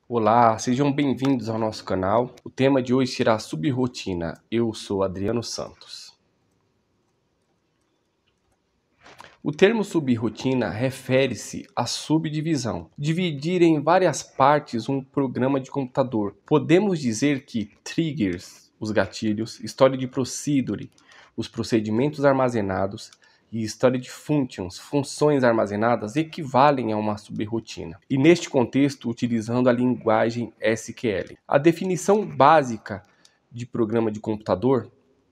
Olá, sejam bem-vindos ao nosso canal. O tema de hoje será subrrotina. Eu sou Adriano Santos. O termo subrrotina refere-se à subdivisão, dividir em várias partes um programa de computador. Podemos dizer que triggers, os gatilhos, stored procedure, os procedimentos armazenados, e storage functions, funções armazenadas, equivalem a uma subrrotina. E neste contexto, utilizando a linguagem SQL. A definição básica de programa de computador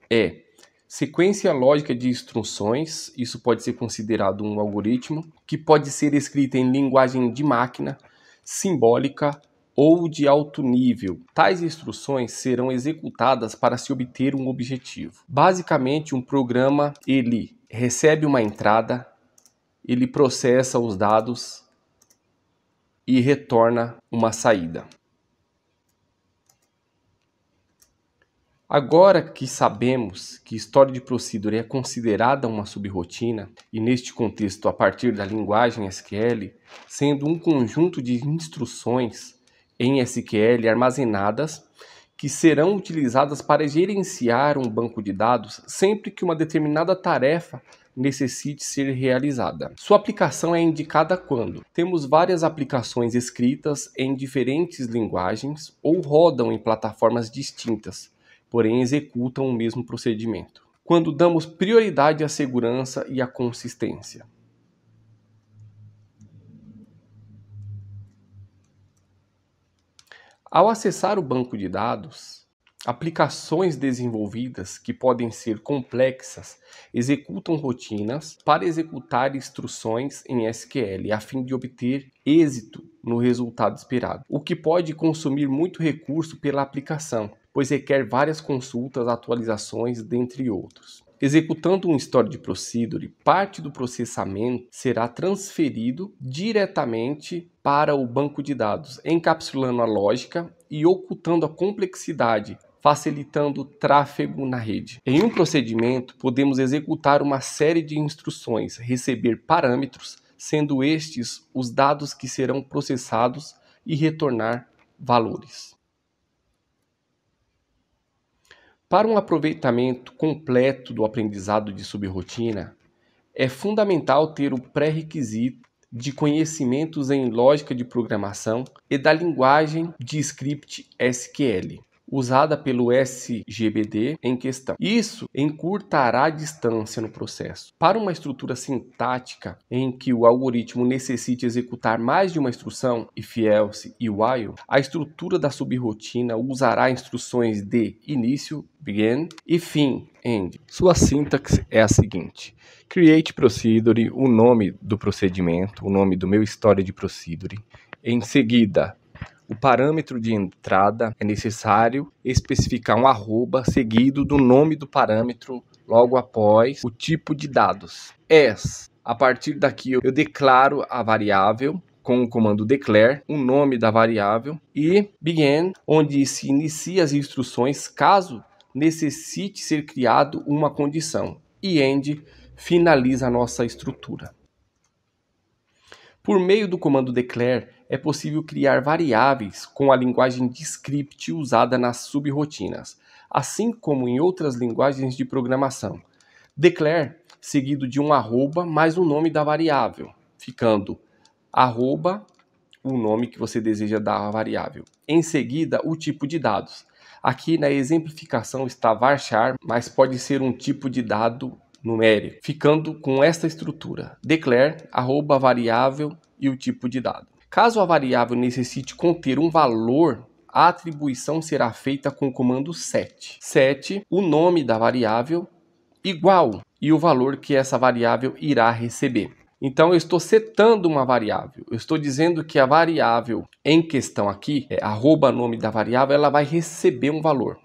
é sequência lógica de instruções, isso pode ser considerado um algoritmo, que pode ser escrita em linguagem de máquina, simbólica ou de alto nível. Tais instruções serão executadas para se obter um objetivo. Basicamente, um programa, ele recebe uma entrada, ele processa os dados e retorna uma saída. Agora que sabemos que storage procedure é considerada uma subrrotina, e neste contexto a partir da linguagem SQL, sendo um conjunto de instruções em SQL armazenadas que serão utilizadas para gerenciar um banco de dados sempre que uma determinada tarefa necessite ser realizada. Sua aplicação é indicada quando temos várias aplicações escritas em diferentes linguagens ou rodam em plataformas distintas, porém executam o mesmo procedimento. Quando damos prioridade à segurança e à consistência. Ao acessar o banco de dados, aplicações desenvolvidas que podem ser complexas executam rotinas para executar instruções em SQL a fim de obter êxito no resultado esperado, o que pode consumir muito recurso pela aplicação, pois requer várias consultas, atualizações, dentre outros. Executando um storage procedure, parte do processamento será transferido diretamente para o banco de dados, encapsulando a lógica e ocultando a complexidade, facilitando o tráfego na rede. Em um procedimento, podemos executar uma série de instruções, receber parâmetros, sendo estes os dados que serão processados, e retornar valores. Para um aproveitamento completo do aprendizado de subrrotina, é fundamental ter o pré-requisito de conhecimentos em lógica de programação e da linguagem de script SQL, usada pelo SGBD em questão. Isso encurtará a distância no processo. Para uma estrutura sintática em que o algoritmo necessite executar mais de uma instrução, if, else e while, a estrutura da subrrotina usará instruções de início, begin, e fim, end. Sua sintaxe é a seguinte: create procedure, o nome do procedimento, o nome do meu storage procedure. Em seguida, o parâmetro de entrada, é necessário especificar um arroba seguido do nome do parâmetro logo após o tipo de dados. As, a partir daqui eu declaro a variável com o comando declare, o nome da variável, e begin, onde se inicia as instruções caso necessite ser criado uma condição, e end finaliza a nossa estrutura. Por meio do comando declare, é possível criar variáveis com a linguagem de script usada nas subrrotinas, assim como em outras linguagens de programação. Declare seguido de um arroba mais o nome da variável, ficando arroba o nome que você deseja dar à variável. Em seguida, o tipo de dados. Aqui na exemplificação está varchar, mas pode ser um tipo de dado numérico, ficando com esta estrutura: declare, arroba variável e o tipo de dado. Caso a variável necessite conter um valor, a atribuição será feita com o comando set. Set, o nome da variável, igual, e o valor que essa variável irá receber. Então eu estou setando uma variável, eu estou dizendo que a variável em questão aqui, arroba nome da variável, ela vai receber um valor.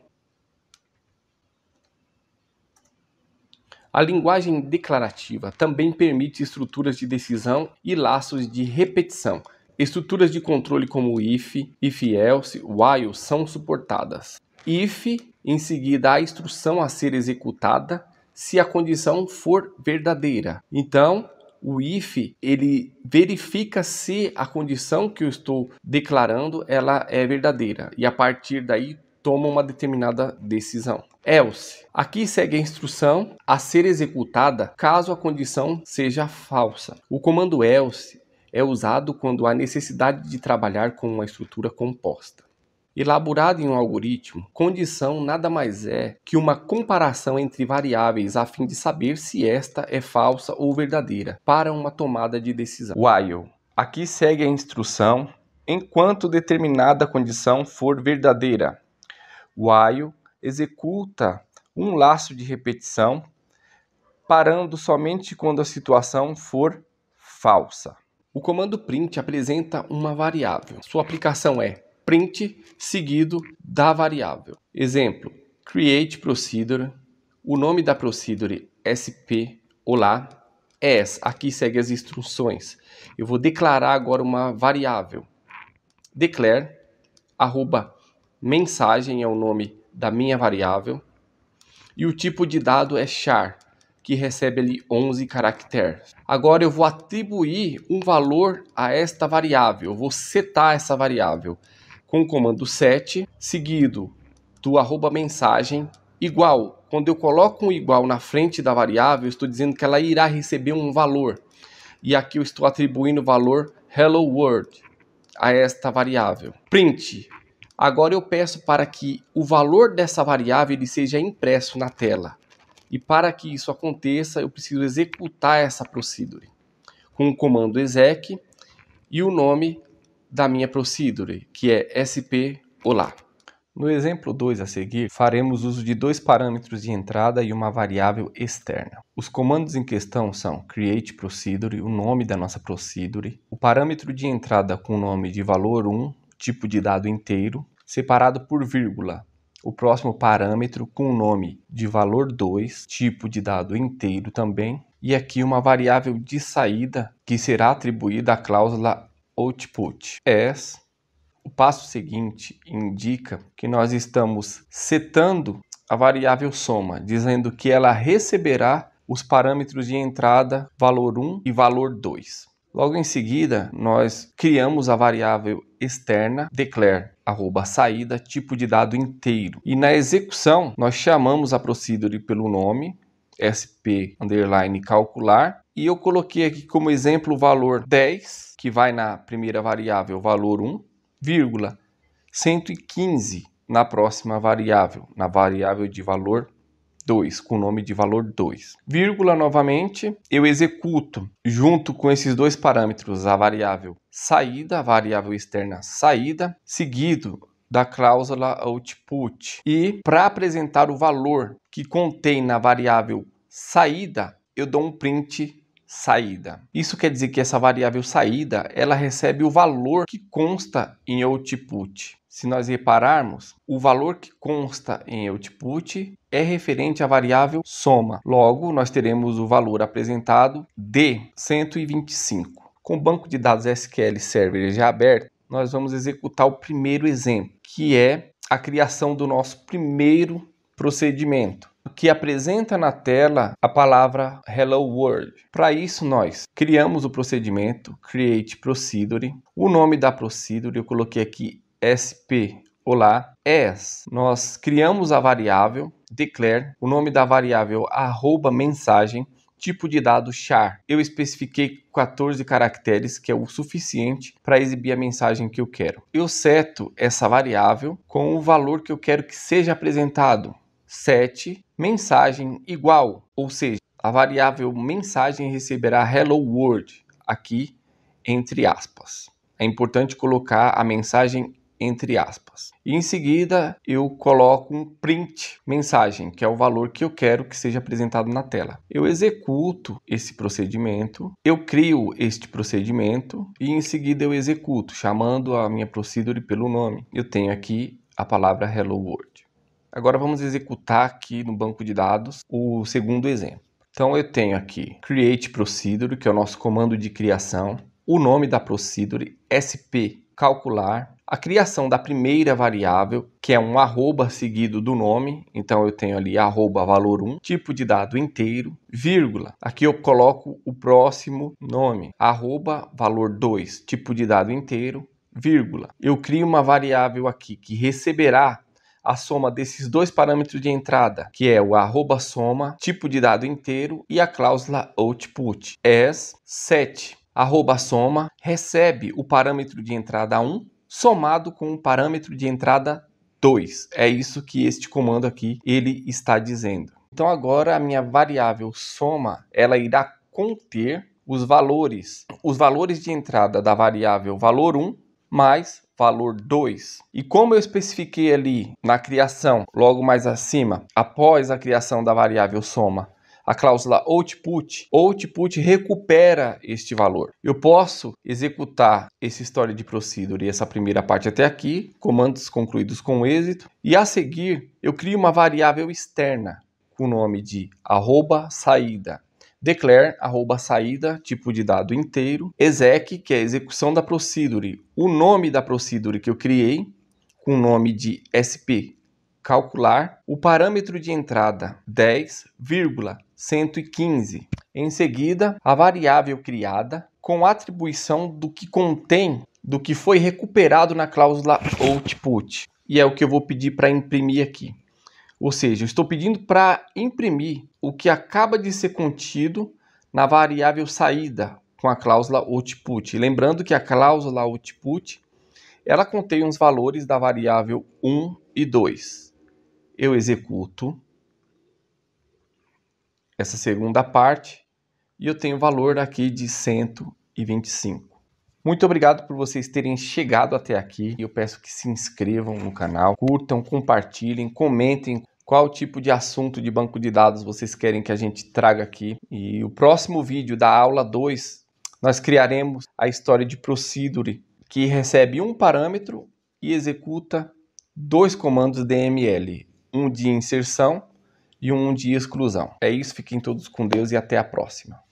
A linguagem declarativa também permite estruturas de decisão e laços de repetição. Estruturas de controle como if, else, while são suportadas. If, em seguida a instrução a ser executada se a condição for verdadeira. Então, O if, ele verifica se a condição que eu estou declarando ela é verdadeira e a partir daí toma uma determinada decisão. Else. Aqui segue a instrução a ser executada caso a condição seja falsa. O comando else é usado quando há necessidade de trabalhar com uma estrutura composta. Elaborado em um algoritmo, condição nada mais é que uma comparação entre variáveis a fim de saber se esta é falsa ou verdadeira para uma tomada de decisão. While. Aqui segue a instrução enquanto determinada condição for verdadeira. While executa um laço de repetição, parando somente quando a situação for falsa. O comando print apresenta uma variável. Sua aplicação é print seguido da variável. Exemplo, create procedure, o nome da procedure sp, olá, as, aqui segue as instruções. Eu vou declarar agora uma variável. Declare, arroba, mensagem é o nome da minha variável, e o tipo de dado é char, que recebe ali 11 caracteres. Agora eu vou atribuir um valor a esta variável, eu vou setar essa variável com o comando set, seguido do arroba mensagem igual. Quando eu coloco um igual na frente da variável, eu estou dizendo que ela irá receber um valor. E aqui eu estou atribuindo o valor hello world a esta variável. Print. Agora eu peço para que o valor dessa variável ele seja impresso na tela. E para que isso aconteça, eu preciso executar essa procedure com o comando exec e o nome da minha procedure, que é sp olá. No exemplo 2 a seguir, faremos uso de dois parâmetros de entrada e uma variável externa. Os comandos em questão são create procedure, o nome da nossa procedure, o parâmetro de entrada com o nome de valor 1, tipo de dado inteiro, separado por vírgula. O próximo parâmetro com o nome de valor 2, tipo de dado inteiro também, e aqui uma variável de saída que será atribuída à cláusula output. O passo seguinte indica que nós estamos setando a variável soma, dizendo que ela receberá os parâmetros de entrada valor 1 e valor 2. Logo em seguida, nós criamos a variável externa declare arroba saída tipo de dado inteiro. E na execução, nós chamamos a procedure pelo nome sp underline calcular e eu coloquei aqui como exemplo o valor 10, que vai na primeira variável valor 1, vírgula 115 na próxima variável, na variável de valor 2, com o nome de valor 2. Vírgula novamente, eu executo junto com esses dois parâmetros a variável saída, a variável externa saída, seguido da cláusula output. E para apresentar o valor que contém na variável saída, eu dou um print saída. Isso quer dizer que essa variável saída, ela recebe o valor que consta em output. Se nós repararmos, o valor que consta em output é referente à variável soma. Logo, nós teremos o valor apresentado de 125. Com o banco de dados SQL Server já aberto, nós vamos executar o primeiro exemplo, que é a criação do nosso primeiro procedimento, que apresenta na tela a palavra Hello World. Para isso, nós criamos o procedimento Create Procedure. O nome da procedure eu coloquei aqui sp olá. As, nós criamos a variável declare, o nome da variável arroba mensagem, tipo de dado char. Eu especifiquei 14 caracteres, que é o suficiente para exibir a mensagem que eu quero. Eu seto essa variável com o valor que eu quero que seja apresentado. Set mensagem igual, ou seja, a variável mensagem receberá hello world, aqui entre aspas. É importante colocar a mensagem entre aspas. E em seguida eu coloco um print mensagem, que é o valor que eu quero que seja apresentado na tela. Eu executo esse procedimento, eu crio este procedimento e em seguida eu executo, chamando a minha procedure pelo nome. Eu tenho aqui a palavra hello world. Agora vamos executar aqui no banco de dados o segundo exemplo. Então eu tenho aqui create procedure, que é o nosso comando de criação, o nome da procedure sp calcular, a criação da primeira variável, que é um arroba seguido do nome, então eu tenho ali arroba valor 1, tipo de dado inteiro, vírgula, aqui eu coloco o próximo nome, arroba valor 2, tipo de dado inteiro, vírgula. Eu crio uma variável aqui que receberá a soma desses dois parâmetros de entrada, que é o arroba soma, tipo de dado inteiro e a cláusula output, as set. Arroba soma recebe o parâmetro de entrada 1 somado com o parâmetro de entrada 2. É isso que este comando aqui ele está dizendo. Então agora a minha variável soma, ela irá conter os valores de entrada da variável valor 1 mais valor 2. E como eu especifiquei ali na criação, logo mais acima, após a criação da variável soma, a cláusula output recupera este valor. Eu posso executar esse story de procedure, essa primeira parte até aqui, comandos concluídos com êxito, e a seguir eu crio uma variável externa com o nome de @saída. Declare @saída, tipo de dado inteiro, exec, que é a execução da procedure, o nome da procedure que eu criei, com o nome de sp, calcular, o parâmetro de entrada 10,115. Em seguida, a variável criada com atribuição do que contém, do que foi recuperado na cláusula output. E é o que eu vou pedir para imprimir aqui. Ou seja, eu estou pedindo para imprimir o que acaba de ser contido na variável saída com a cláusula output. Lembrando que a cláusula output ela contém os valores da variável 1 e 2. Eu executo essa segunda parte e eu tenho o valor aqui de 125. Muito obrigado por vocês terem chegado até aqui. Eu peço que se inscrevam no canal, curtam, compartilhem, comentem qual tipo de assunto de banco de dados vocês querem que a gente traga aqui. E o próximo vídeo da aula 2, nós criaremos a história de procedure, que recebe um parâmetro e executa dois comandos DML, um de inserção e um de exclusão. É isso, fiquem todos com Deus e até a próxima.